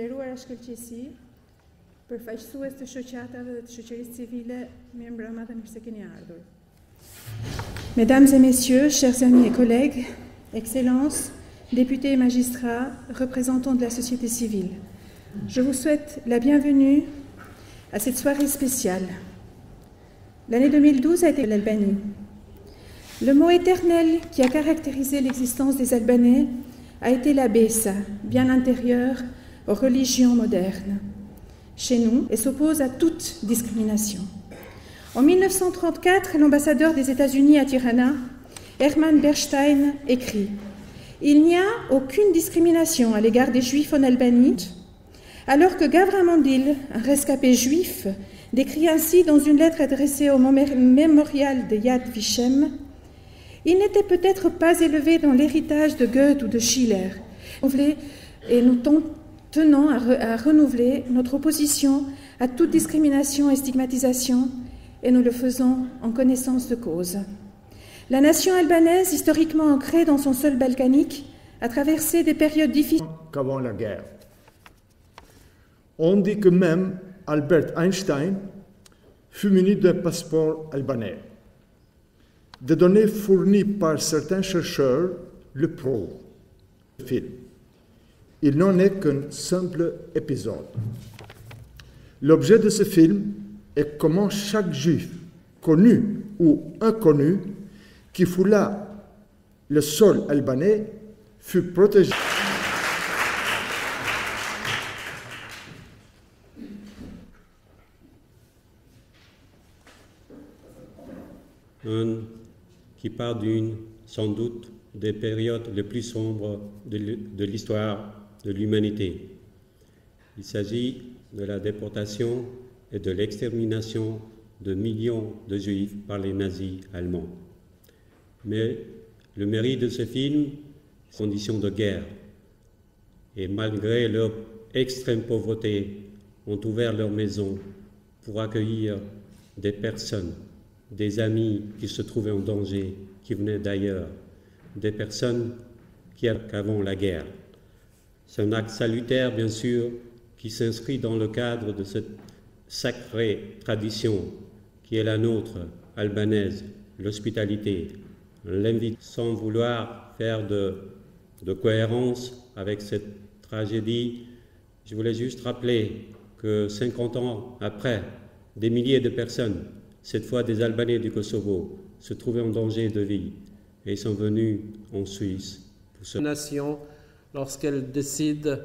nderuar shkëlqësi, përfaqësues të shoqatave dhe të shoqërisë civile, mirë mbrëma dhe mirë se keni ardhur. Mesdames et messieurs, chers amis et collègues, Excellences, députés et magistrats, représentants de la société civile, je vous souhaite la bienvenue à cette soirée spéciale. L'année 2012 a été l'Albanie. Le mot éternel qui a caractérisé l'existence des Albanais a été la besa, bien intérieure aux religions modernes. Chez nous, elle s'oppose à toute discrimination. En 1934, l'ambassadeur des États-Unis à Tirana, Hermann Bernstein, écrit « Il n'y a aucune discrimination à l'égard des Juifs en Albanie », alors que Gavramandil, un rescapé juif, décrit ainsi dans une lettre adressée au mémorial de Yad Vashem, « Il n'était peut-être pas élevé dans l'héritage de Goethe ou de Schiller, et nous tenons à renouveler notre opposition à toute discrimination et stigmatisation, et nous le faisons en connaissance de cause. La nation albanaise, historiquement ancrée dans son sol balkanique, a traversé des périodes difficiles. Qu'avant la guerre. On dit que même Albert Einstein fut muni d'un passeport albanais. Des données fournies par certains chercheurs le prouvent. Il n'en est qu'un simple épisode. L'objet de ce film est comment chaque juif, connu ou inconnu, qui foula le sol albanais, fut protégé. Qui part sans doute, des périodes les plus sombres de l'histoire de l'humanité. Il s'agit de la déportation et de l'extermination de millions de Juifs par les nazis allemands. Mais le mérite de ce film, c'est les conditions de guerre. Et malgré leur extrême pauvreté, ont ouvert leurs maisons pour accueillir des personnes, des amis qui se trouvaient en danger, qui venaient d'ailleurs, des personnes qui qu'avant la guerre. C'est un acte salutaire, bien sûr, qui s'inscrit dans le cadre de cette sacrée tradition qui est la nôtre, albanaise, l'hospitalité. L'invite sans vouloir faire de cohérence avec cette tragédie. Je voulais juste rappeler que 50 ans après, des milliers de personnes, cette fois des Albanais du Kosovo, se trouvaient en danger de vie et sont venus en Suisse. Pour ce... Nation, lorsqu'elle décide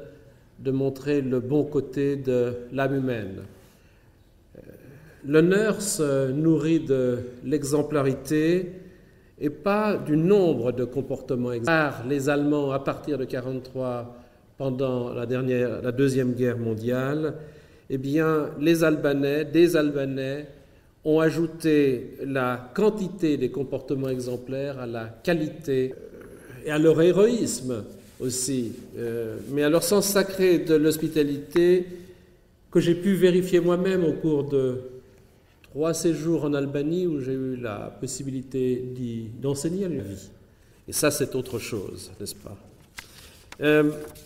de montrer le bon côté de l'âme humaine. L'honneur se nourrit de l'exemplarité et pas du nombre de comportements exemplaires. Les Allemands, à partir de 1943, pendant la Deuxième Guerre mondiale, eh bien, des Albanais, ont ajouté la quantité des comportements exemplaires à la qualité et à leur héroïsme aussi, mais à leur sens sacré de l'hospitalité que j'ai pu vérifier moi-même au cours de 3 séjours en Albanie où j'ai eu la possibilité d'enseigner la vie. Et ça, c'est autre chose, n'est-ce pas?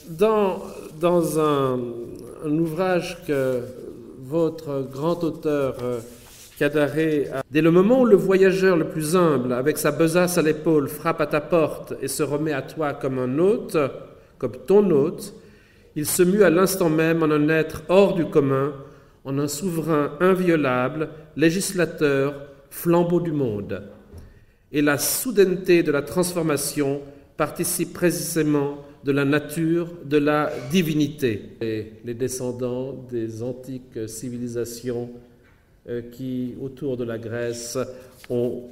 Dans un ouvrage que votre grand auteur Kadare a... Dès le moment où le voyageur le plus humble, avec sa besace à l'épaule, frappe à ta porte et se remet à toi comme un hôte, comme ton hôte, il se mue à l'instant même en un être hors du commun, en un souverain inviolable, législateur, flambeau du monde. Et la soudaineté de la transformation participe précisément de la nature, de la divinité. Et les descendants des antiques civilisations qui, autour de la Grèce, ont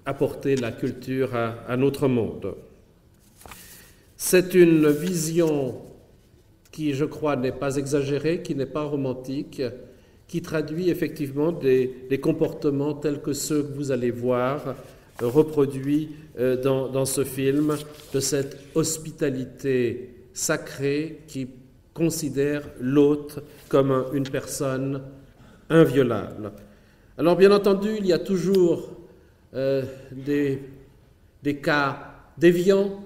apporté la culture à notre monde. C'est une vision qui, je crois, n'est pas exagérée, qui n'est pas romantique, qui traduit effectivement des comportements tels que ceux que vous allez voir reproduits dans ce film, de cette hospitalité sacrée qui considère l'autre comme une personne inviolable. Alors bien entendu, il y a toujours des cas déviants,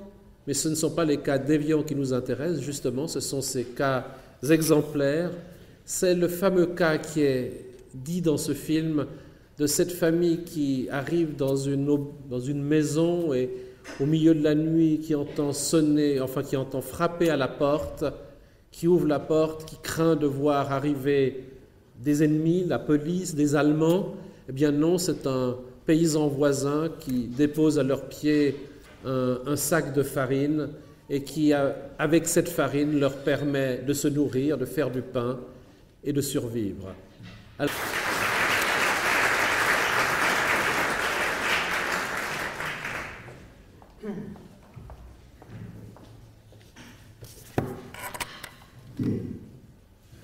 mais ce ne sont pas les cas déviants qui nous intéressent, justement, ce sont ces cas exemplaires, c'est le fameux cas qui est dit dans ce film de cette famille qui arrive dans une maison et au milieu de la nuit qui entend sonner, enfin qui entend frapper à la porte, qui ouvre la porte, qui craint de voir arriver des ennemis, la police, des Allemands. Eh bien non, c'est un paysan voisin qui dépose à leurs pieds un sac de farine et qui, avec cette farine, leur permet de se nourrir, de faire du pain et de survivre. Alors...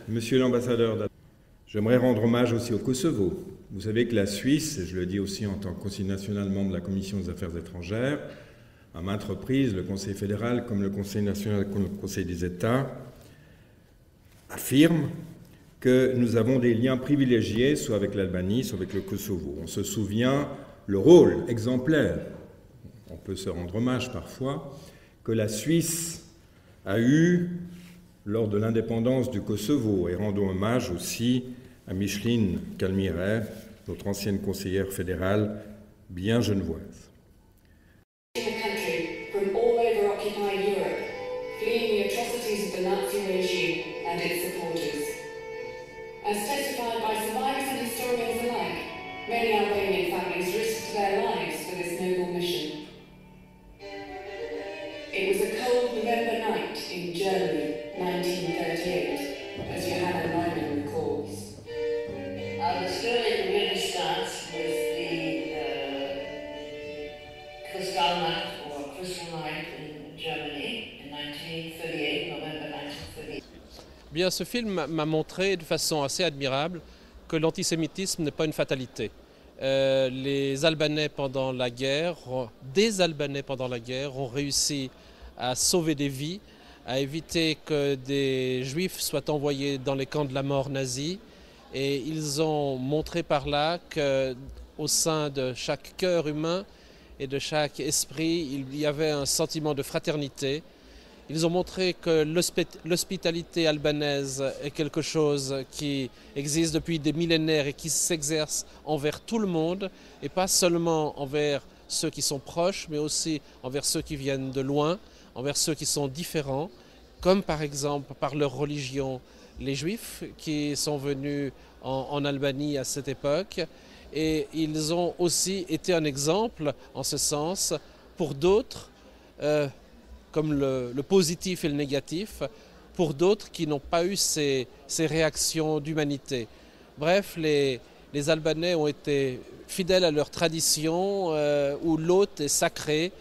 Monsieur l'ambassadeur, j'aimerais rendre hommage aussi au Kosovo. Vous savez que la Suisse, et je le dis aussi en tant que conseiller national membre de la Commission des Affaires étrangères, à maintes reprises, le Conseil fédéral, comme le Conseil national, comme le Conseil des États, affirment que nous avons des liens privilégiés, soit avec l'Albanie, soit avec le Kosovo. On se souvient le rôle exemplaire, on peut se rendre hommage parfois, que la Suisse a eu lors de l'indépendance du Kosovo, et rendons hommage aussi à Micheline Calmiret, notre ancienne conseillère fédérale bien genevoise. From all over occupied Europe, fleeing the atrocities of the Nazi regime and its supporters. As testified by survivors and historians alike, many Albanian families risked their lives for this noble mission. It was a cold November night in Germany, 1938, as Johanna Neumann recalls. I was still in Wilhelmsstadt with the Kristallnacht or Crystal Night in Germany in 1938, November 1938. Bien, ce film m'a montré de façon assez admirable que l'antisémitisme n'est pas une fatalité. Les Albanais pendant la guerre, des Albanais pendant la guerre ont réussi à sauver des vies, à éviter que des Juifs soient envoyés dans les camps de la mort nazis. Et ils ont montré par là qu'au sein de chaque cœur humain et de chaque esprit, il y avait un sentiment de fraternité. Ils ont montré que l'hospitalité albanaise est quelque chose qui existe depuis des millénaires et qui s'exerce envers tout le monde, et pas seulement envers ceux qui sont proches, mais aussi envers ceux qui viennent de loin, envers ceux qui sont différents, comme par exemple par leur religion les Juifs qui sont venus en Albanie à cette époque. Et ils ont aussi été un exemple, en ce sens, pour d'autres, comme le positif et le négatif, pour d'autres qui n'ont pas eu ces réactions d'humanité. Bref, les Albanais ont été fidèles à leur tradition, où l'hôte est sacré.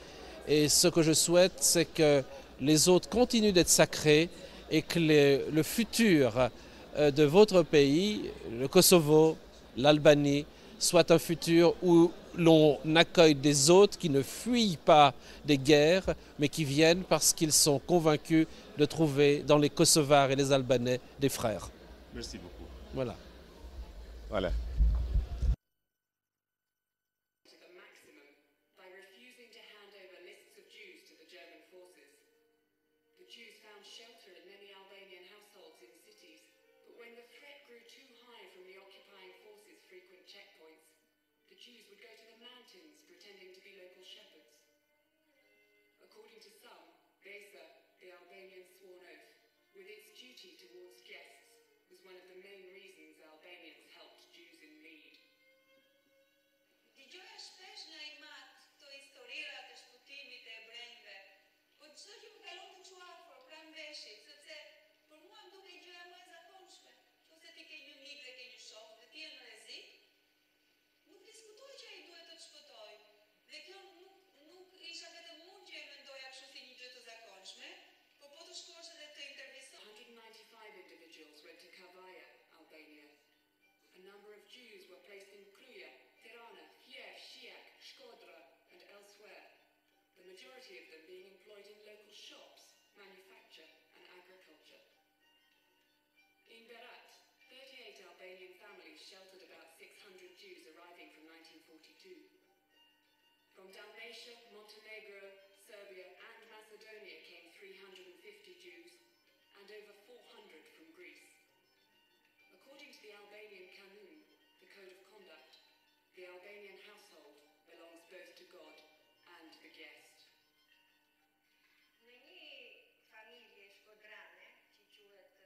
Et ce que je souhaite, c'est que les autres continuent d'être sacrés et que le futur de votre pays, le Kosovo, l'Albanie, soit un futur où l'on accueille des autres qui ne fuient pas des guerres, mais qui viennent parce qu'ils sont convaincus de trouver dans les Kosovars et les Albanais des frères. Merci beaucoup. Voilà. Voilà. According to some, Vesa, the Albanian sworn oath, with its duty towards guests, was one of the main reasons Albanians helped Jews in need. Dëgjoja shpesh në Imat këto historirat e shputimit e ebrenjve, po çdo që më kalon të çu afër pranë veshit, sepse për mua më duket gjëja më e zakonshme. Nëse ti ke një mik dhe ke një shok dhe ti je në rrezik, nuk diskutoj që ai duhet të të shpëtojë. Dhe kjo nuk isha vetëm unë që e mendoja kështu si një gjë të zakonshme, po të shkosh edhe të intervistoj. 195 individuals went to Kavaya, Albania. A number of Jews were placed in Kluja, Tirana, Fier, Shijak, Shkodra and elsewhere, the majority of them being employed in local shops, manufacture and agriculture. In Berat, 38 Albanian families sheltered about 600 Jews arriving from 1942. From Dalmatia, Montenegro, Serbia and Macedonia came 350 Jews, and over 400 from The Albanian household belongs both to God and the guest. Në një familje shkodrane, që quhet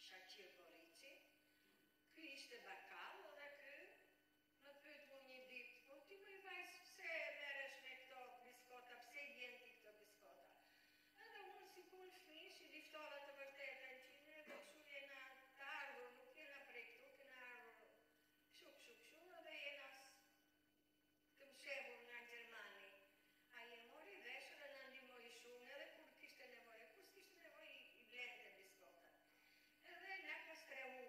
Shaqir Borici, ky ishte bakall dhe ky më pyet mua një ditë, po ti më i vajzë pse merresh me këto biskota, pse i vjen ti këto biskota? Edhe unë si punë fëmijë, i liftova të vërtetën që ne do kështu jena të ardhur, nuk jena prej këtu, kena ardhur kështu, edhe jena të mshehur nga Gjermani. A je mori vesh dhe në ndihmoi shumë edhe kur kishte nevojë, i blente biskotat. Edhe na ka strehu,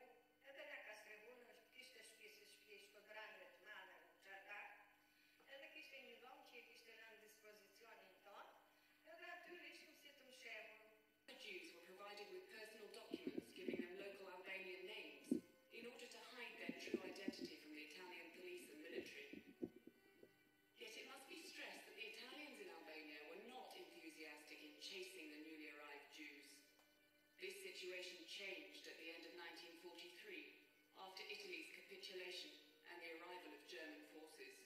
kishte shtëpi shkodranëve të madhe në Çardak, edhe kishte një dhomë që e kishte lënë dispozicionin tonë, edhe aty ishim si të mshehur. The Jews were provided with personal documents giving them local Albanian names in order to hide their true identity from the Italian police and military. Yet it must be stressed that the Italians in Albania were not enthusiastic in chasing the newly arrived Jews. This situation changed at the end of 1943, after Italy's capitulation and the arrival of German forces.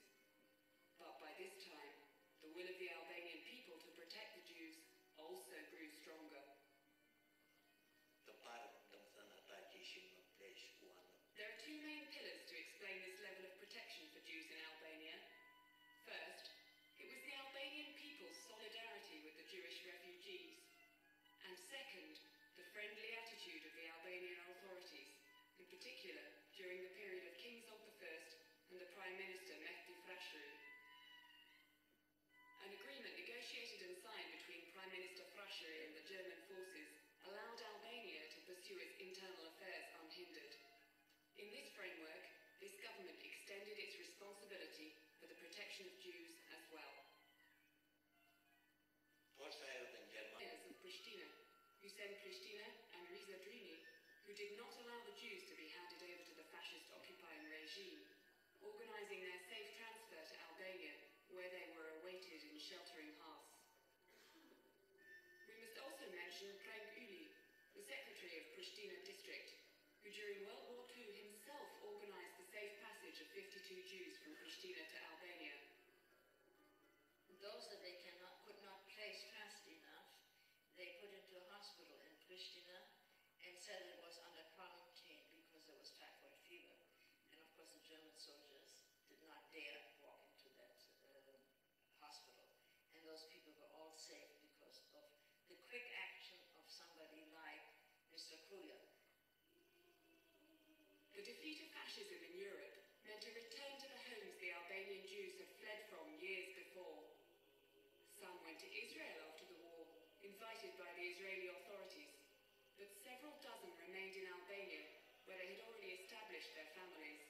But by this time, the will of the Albanian people to protect the Jews also grew stronger. There are two main pillars to explain this level of protection for Jews in Albania. First, it was the Albanian people's solidarity with the Jewish refugees. And second, the friendly attitude of the Albanian authorities, in particular during the period of King Zog I and the Prime Minister Mehdi Frashëri. An agreement negotiated and signed between Prime Minister Frashëri and the German forces allowed Albania to pursue its internal affairs unhindered. In this framework, this government extended its responsibility for the protection of Jews as well. Mayors of Pristina, Hussein Pristina and Riza Drini, who did not allow the Jews to be handed over to the fascist occupying regime, organising their safe transfer to Albania, where they were awaited in sheltering hearths. We must also mention Kreng Uli, the secretary of Pristina district, who during World War II himself organised the safe passage of 52 Jews from Pristina to Albania. Those that they could not place fast enough, they put into a hospital in Pristina and said it was under quarantine because there was typhoid fever. And of course the German soldiers did not dare walk into that hospital. And those people were all safe because of the quick action of somebody like Mr. Kruja. The defeat of fascism in Europe meant a return to the homes the Albanian Jews had fled from years before. Some went to Israel after the war, invited by the Israeli authorities, but several dozen remained in Albania, where they had already established their families.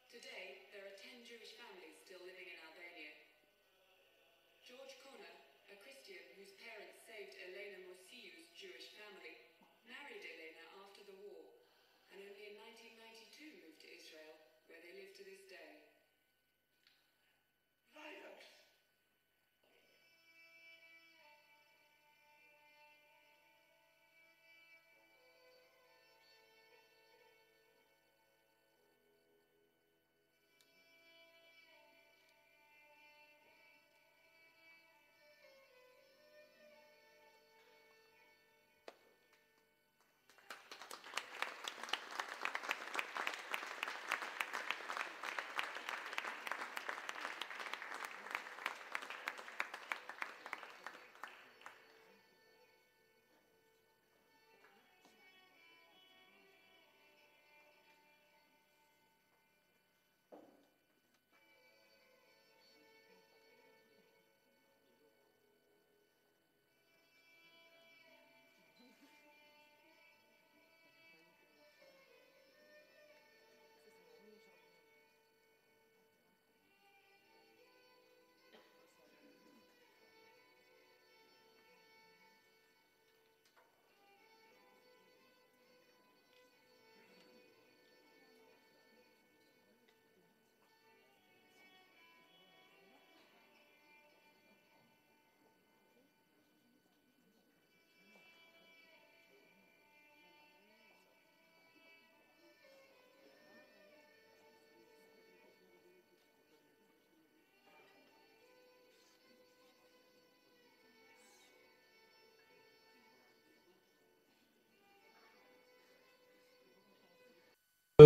Today, there are 10 Jewish families still living in Albania. George Kona, a Christian whose parents saved Elena Mosiu's Jewish family, married Elena after the war, and only in 1992 moved to Israel, where they live to this day. Violence.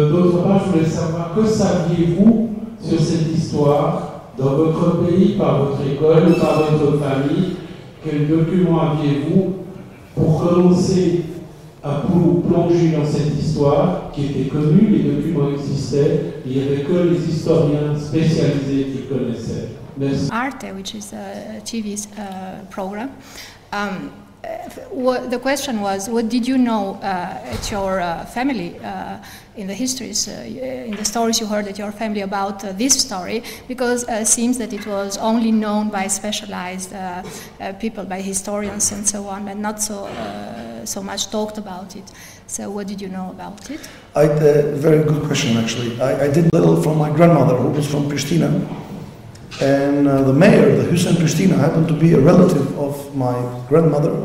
D'autre part, je voulais savoir, que saviez-vous sur cette histoire dans votre pays, par votre école, par votre famille? Quels documents aviez-vous pour commencer à plonger dans cette histoire qui était connue? Les documents existaient, il n'y avait que les historiens spécialisés qui connaissaient. Merci. Arte, which is a TV program. The question was, what did you know at your family in the histories, in the stories you heard at your family about this story? Because it seems that it was only known by specialized people, by historians and so on, but not so much talked about it. So what did you know about it? Very good question, actually. I did little from my grandmother, who was from Pristina. And the mayor, the Hussein Pristina, happened to be a relative of my grandmother.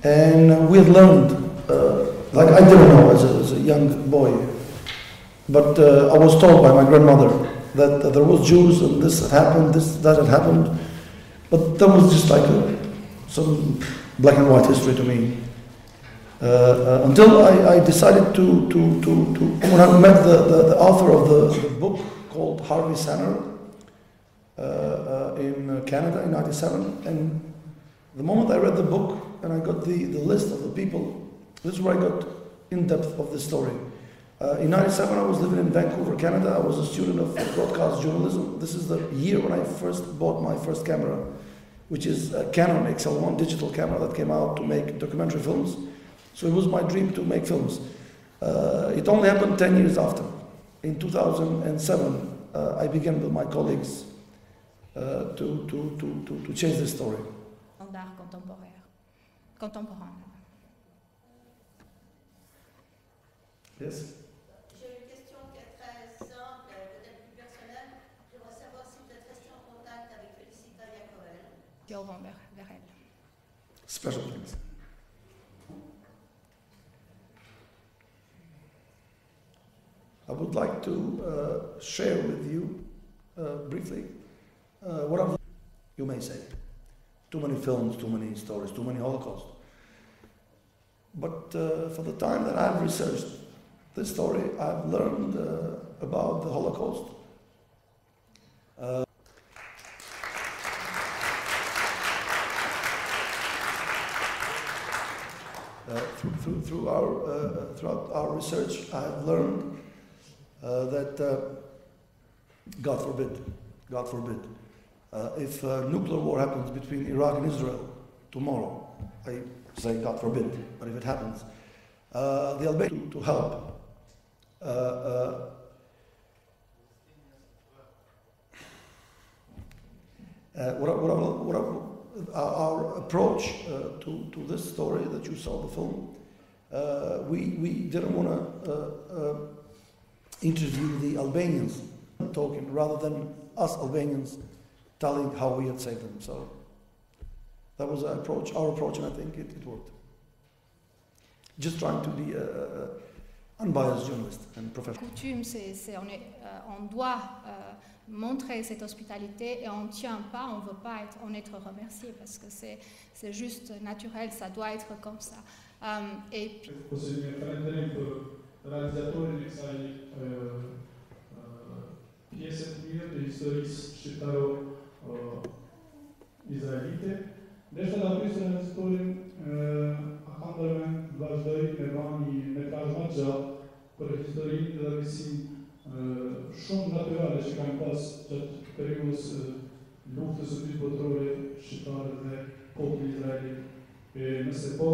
And we had learned, like I didn't know as a young boy, but I was told by my grandmother that there was Jews and this had happened, that had happened. But that was just like some black and white history to me. Until I decided to when I met the author of the book called Harvey Sanner, in Canada in '97, and the moment I read the book and I got the list of the people, this is where I got in depth of the story. In '97 I was living in Vancouver, Canada. I was a student of broadcast journalism. This is the year when I first bought my first camera, which is a Canon XL1 digital camera that came out to make documentary films. So it was my dream to make films. It only happened 10 years after. In 2007, I began with my colleagues to change the story. D'art contemporain. Yes. J'ai une question qui est très simple, peut-être plus personnelle. J'aimerais savoir si vous êtes resté en contact avec Félicita Yacovel. Jovan vers elle. Special things. I would like to share with you briefly what I've, you may say, too many films, too many stories, too many Holocaust. But for the time that I've researched this story, I've learned about the Holocaust. Throughout our research, I've learned that God forbid, if nuclear war happens between Iraq and Israel tomorrow, I say God forbid, but if it happens, the Albanians to help our approach to this story that you saw the film, we didn't want to interview the Albanians talking rather than us Albanians telling how we had saved them. So that was our approach, and I think it worked. Just trying to be an unbiased journalist and professional. Coutume, on doit montrer cette hospitalité et on ne tient pas, on ne veut pas en être remercié parce que c'est juste naturel, ça doit être comme ça. Et puis, realizatorul kësaj pjesë të mirë të historisë shqiptaro-izraelite. Ndeshta ta pyesë realizatorin a ka ndërmend të vazhdoj me bërë një metrazh më të gjatë për historinë dhe armiqsinë shumë natyrale që kanë pas gjatë periudhës luftës së dytë botërore shqiptare dhe populli izraelit. Nëse po,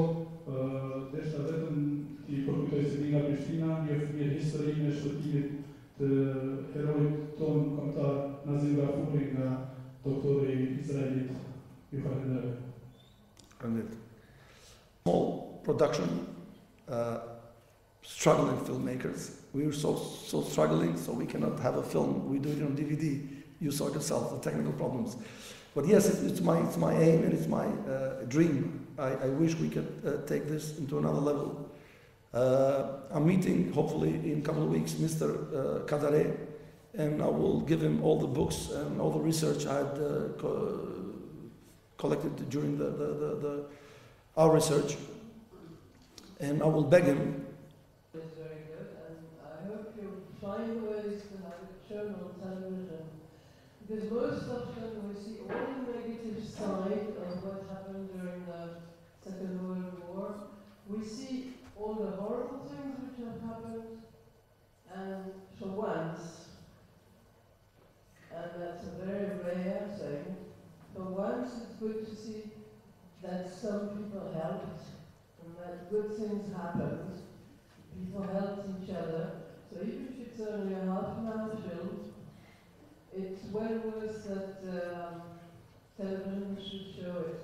ndeshta vetëm i përkujtoj se nga Prishtina, një historinë e shpëtimit të herojit tonë kombëtar Nazim Gafuri nga doktori izraelit. Ju falenderoj. Small production, struggling filmmakers. We were so struggling, so we cannot have a film. We do it on DVD. You saw it yourself, the technical problems. But yes, it's my aim and it's my dream. I wish we could take this into another level. I'm meeting, hopefully in a couple of weeks, Mr. Kadare, and I will give him all the books and all the research I had collected during our research, and I will beg him. It's very good, and I hope find ways to have it shown on television. Because most often we see all the negative side of what happened during the Second World War. We see all the horrible things which have happened, and for once, and that's a very rare thing, for once it's good to see that some people helped, and that good things happened. People helped each other. So even if it's only a half-an-hour film, it's well worth that television should show it.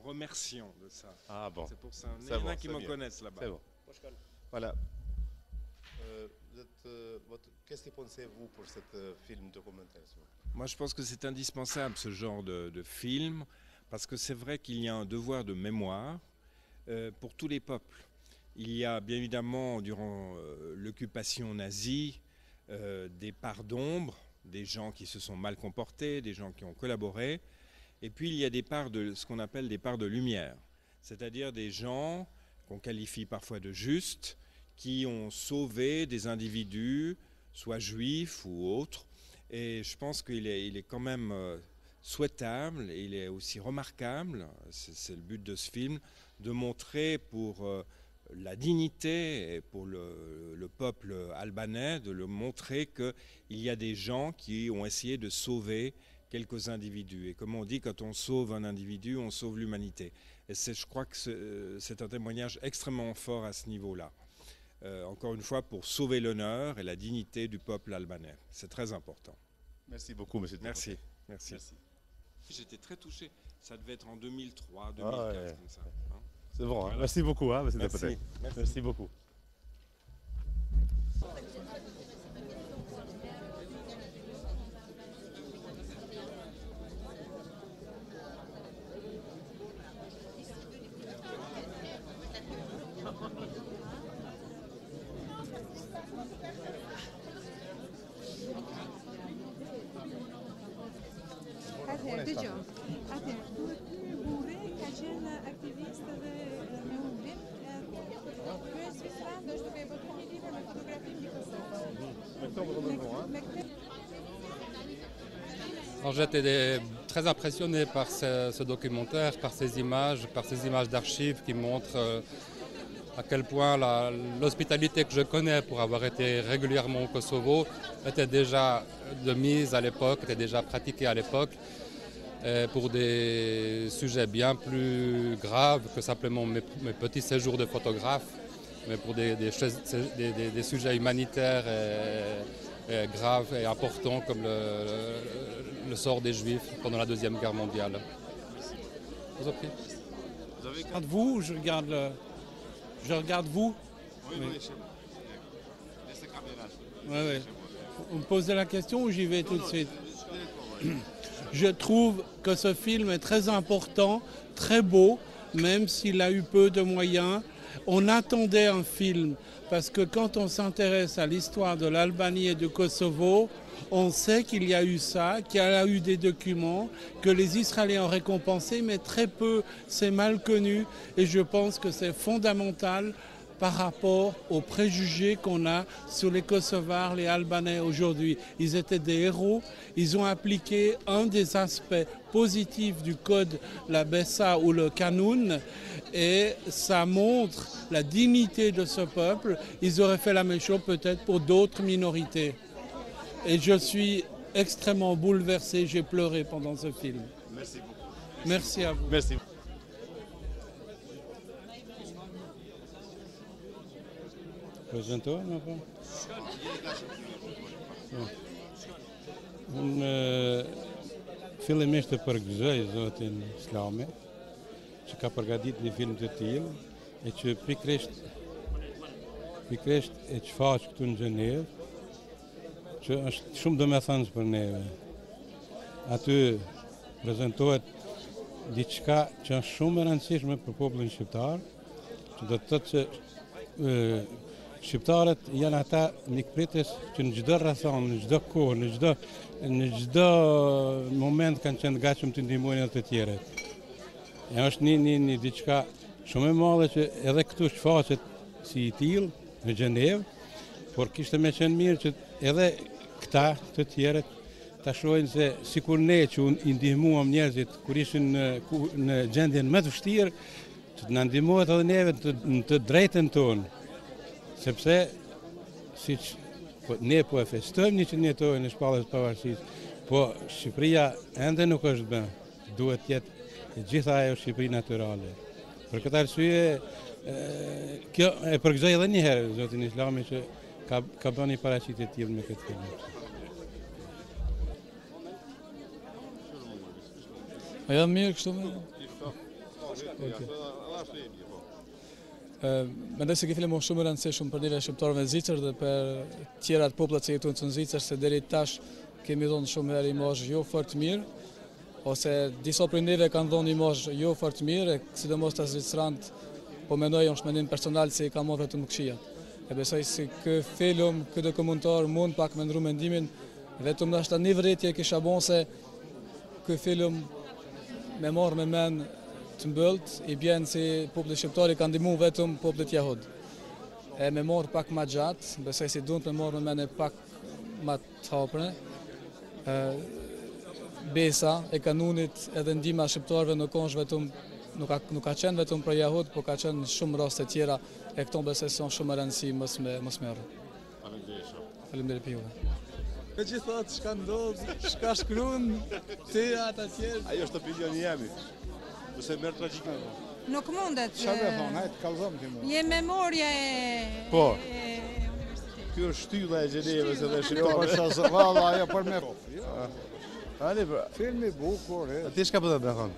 Remercions de ça. Ah bon. C'est pour ça. Il y en a qui me connaissent là-bas. C'est bon. Voilà. Qu'est-ce que pensez-vous pour ce film documentaire? Moi, je pense que c'est indispensable ce genre de film parce que c'est vrai qu'il y a un devoir de mémoire pour tous les peuples. Il y a bien évidemment, durant l'occupation nazie, des parts d'ombre, des gens qui se sont mal comportés, des gens qui ont collaboré. Et puis il y a des parts de ce qu'on appelle des parts de lumière, c'est-à-dire des gens qu'on qualifie parfois de justes, qui ont sauvé des individus, soit juifs ou autres. Et je pense qu'il est quand même souhaitable, et il est aussi remarquable, c'est le but de ce film, de montrer pour la dignité et pour le peuple albanais, de le montrer qu'il y a des gens qui ont essayé de sauver quelques individus. Et comme on dit, quand on sauve un individu, on sauve l'humanité. Et je crois que c'est un témoignage extrêmement fort à ce niveau-là. Encore une fois, pour sauver l'honneur et la dignité du peuple albanais. C'est très important. Merci beaucoup, monsieur. Merci. J'étais très touché. Ça devait être en 2003, 2004, comme ça. Hein. C'est bon, voilà. Merci beaucoup, hein, monsieur Merci. Député. Merci beaucoup. Dëgjoj, duhet ky burri ka qenë aktivist dhe me UNIN. Ky është Sviçran, është duke bërë një libër me fotografi mbi Kosovë. J'étais très impressionné par ce documentaire, par ces images d'archives qui montrent à quel point l'hospitalité que je connais pour avoir été régulièrement au Kosovo était déjà de mise à l'époque, était déjà pratiquée à l'époque. Pour des sujets bien plus graves que simplement mes petits séjours de photographe, mais pour des sujets humanitaires et graves et importants comme le sort des Juifs pendant la Deuxième Guerre mondiale. Je vous en prie. Je regarde vous, je regarde vous. Oui. Oui. Vous me posez la question ou j'y vais tout de suite? Je trouve que ce film est très important, très beau, même s'il a eu peu de moyens. On attendait un film, parce que quand on s'intéresse à l'histoire de l'Albanie et du Kosovo, on sait qu'il y a eu ça, qu'il y a eu des documents, que les Israéliens ont récompensé, mais très peu, c'est mal connu. Et je pense que c'est fondamental par rapport aux préjugés qu'on a sur les Kosovars, les Albanais aujourd'hui. Ils étaient des héros, ils ont appliqué un des aspects positifs du code, la Bessa ou le Kanun, et ça montre la dignité de ce peuple. Ils auraient fait la même chose peut-être pour d'autres minorités. Et je suis extrêmement bouleversé, j'ai pleuré pendant ce film. Merci beaucoup. Merci à vous. Merci. Prezentohem apo? Unë fillimisht të përgëzoj zotin Slame që ka përgatitur një film të tillë e që pikërisht e çfaq këtu në Gjenevë, që është shumë domethënës për neve. aty prezentohet diçka që është shumë e rëndësishme për popullin shqiptar, që do të thotë që shqiptarët janë ata mikpritës që në çdo rrethon, në çdo kohë, në çdo moment kanë qenë gatshëm të ndihmojnë edhe të tjerët. Është një diçka shumë e madhe që edhe këtu shfaqet si i tillë në Gjenevë, por kishte më qenë mirë që edhe këta të tjerët ta shohin se sikur ne që i ndihmuam njerëzit kur ishin në gjendjen më të vështirë, që të na ndihmohet edhe neve në të drejtën tonë. Sepse siç ne po e festojmë 100 jetojnë në shpallën e pavarësisë, po Shqipëria ende nuk është bën. Duhet të jetë e gjitha ajo Shqipëri natyrale. Për këtë arsye, kjo e përgëzoj edhe një herë zotin Islami që ka bënë një paraqitje të tillë me këtë film. A janë mirë kështu me? Mendoj se ky film është shumë i rëndësishëm për neve shqiptarëve në Zvicër dhe për tjerat popullat që jetojnë në Zvicër, se deri tash kemi dhënë shumë herë imazh jo fort mirë, ose disa prej neve kanë dhënë imazh jo fort mirë, sidomos ta zvicranët, po mendoj është mendim personal se i ka marrë vetëm këqijat. E besoj se ky film, ky dokumentar mund pak me ndru mendimin, vetëm ndoshta një vërejtje kisha bën se ky film me marrë me men të mbëlt, i bjenë si populli shqiptari ka ndihmu vetëm popullit jahud. E me marrë pak ma gjatë, besoj si duhet me marrë me men e pak ma të hapre. Besa e kanunit edhe ndihma shqiptarëve nuk ka qenë vetëm për jahud, po ka qenë shumë raste tjera, e këto besoj se janë shumë e rëndësi mos merr. Faleminderit për juve. Me që thotë, shka ndodhë, shka shkruan, ti ata tjerë. Ajo është opinioni jemi, nëse merë tragjikë. Nuk mundet. Qa me thonë, hajtë kalzom ti mu. Je memoria e... Po. Kjo është shtylla e Gjenevës edhe shqiptare. Jo, është asëvalla, ajo për me... Ani, pra. Filmi bukur, e. Ti shka pëtët me thonë?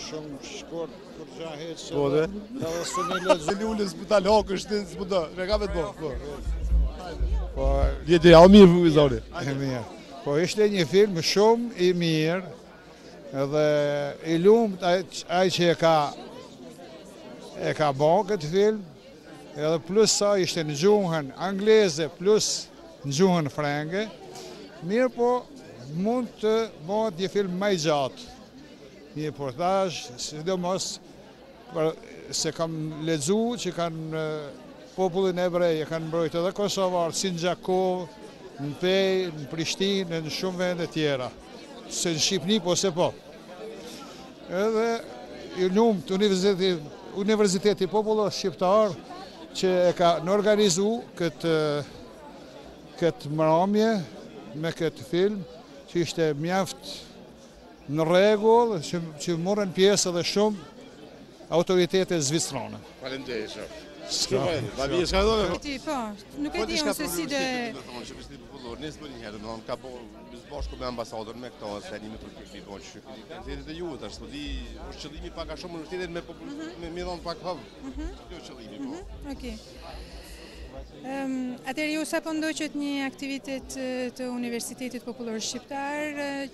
Shumë shkort kur gjahet se... Po dhe? Ka dhe së një lezë... Zeli ullë s'butal hokë është të s'buta, me ka me të bo. Po, djeti, a o mirë për vizori? E mirë. Po, ishte një film shumë i mirë, edhe i lumt ai që e ka bon këtë film, edhe plus sa ishte në gjuhën angleze plus në gjuhën frenge, mirë po mund të bëhet një film më i gjatë, një reportazh, sidomos se kam lexuar që kanë popullin ebrej, kanë mbrojtë edhe kosovarë, si në Gjakov, në Pej, në Prishtinë, në shumë vende tjera, se në Shqipni po se po. Edhe i lumt Universiteti Popullar Shqiptar që e ka në organizu këtë mramje me këtë film, që ishte mjaft në rregull, që morën pjesë edhe shumë autoritetet zvicrane. Faleminderit shof. Babi, s'ka dhënë? Po, nuk e di unë se si dhe... Nesë për një herë, në ka po bashku me ambasador me këto, se një me Turki, po që qytetet e juve, është di, është qëllimi pak a shumë në qytetet me dhënë pak hëvë. Kjo është qëllimi, po. Okej. Atëherë ju sapo ndoqët një aktivitet të Universitetit Popullor Shqiptar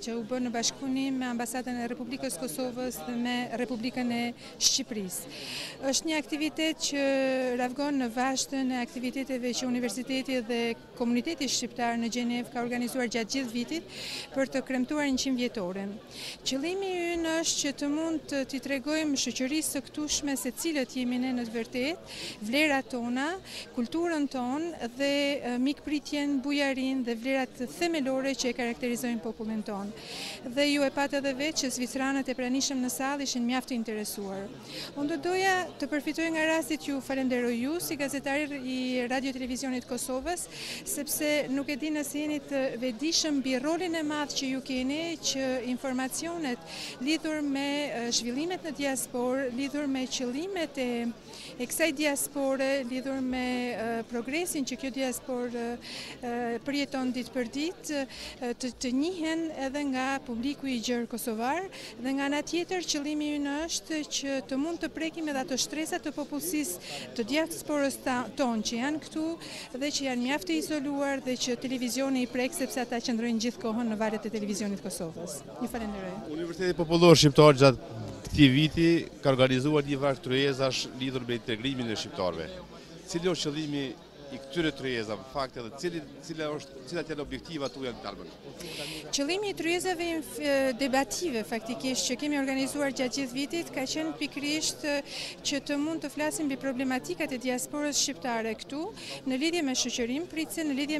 që u bë në bashkëpunim me Ambasadën e Republikës Kosovës dhe me Republikën e Shqipërisë. Është një aktivitet që ravgon në vashtën e aktiviteteve që Universiteti dhe Komuniteti Shqiptar në Gjenevë ka organizuar gjatë gjithë vitit për të kremtuar 100 vjetoren. Qëllimi ynë është që të mund t'i tregojmë shoqërisë së këtushme se cilët jemi ne në të vërtetë, vlerat tona, kulturën tonë dhe mikpritjen, bujarin dhe vlerat themelore që e karakterizojnë popullin tonë. Dhe ju e patë edhe vetë që zvicranët e pranishëm në sallë ishin mjaft të interesuar. Unë do doja të përfitoj nga rastit ju falenderoj ju si gazetar i Radio Televizionit Kosovës, sepse nuk e di nëse jeni të vetëdijshëm mbi rolin e madh që ju keni që informacionet lidhur me zhvillimet në diasporë, lidhur me qëllimet e kësaj diaspore, lidhur me progresin që kjo diasporë përjeton ditë për ditë, të njihen edhe nga publiku i gjerë kosovar, dhe nga ana tjetër qëllimi ynë është që të mund të prekim edhe ato shtresa të popullsisë të diasporës tonë që janë këtu dhe që janë mjaft të izoluar dhe që televizioni i prek sepse ata qëndrojnë gjithë kohën në valët e televizionit Kosovës. Ju falenderoj. Universiteti Popullor Shqiptar gjatë këtij viti ka organizuar një varg tryezash lidhur me integrimin e shqiptarëve. Cili është qëllimi i këtyre tryezave, fakt edhe cilat janë objektivat tuaja në termen? Qëllimi i tryezave debative faktikisht që kemi organizuar gjatë gjithë vitit ka qenë pikërisht që të mund të flasim mbi problematikat e diasporës shqiptare këtu në lidhje me shoqërinë pritse, në lidhje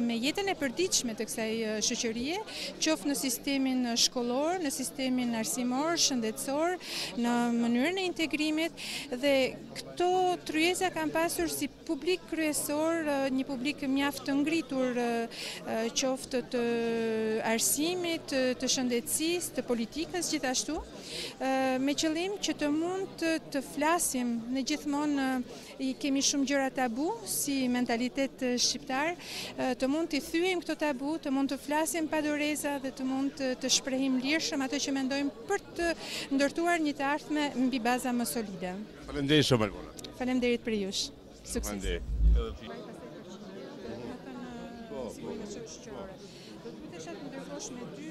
me jetën e përditshme të kësaj shoqërie, qoftë në sistemin shkollor, në sistemin arsimor, shëndetësor, në mënyrën e integrimit, dhe këto tryeza kanë pasur si publik kryesor një publik mjaft të ngritur, qoftë të arsimit, të shëndetësisë, të politikës gjithashtu, me qëllim që të mund të flasim, ne gjithmonë kemi shumë gjëra tabu si mentalitet shqiptar, të mund të thyejmë këto tabu, të mund të flasim pa doreza dhe të mund të shprehim lirshëm ato që mendojmë për të ndërtuar një të ardhme mbi baza më solide. Faleminderit shumë Albona. Faleminderit për jush. Sukses. Do të ndërkosh me dy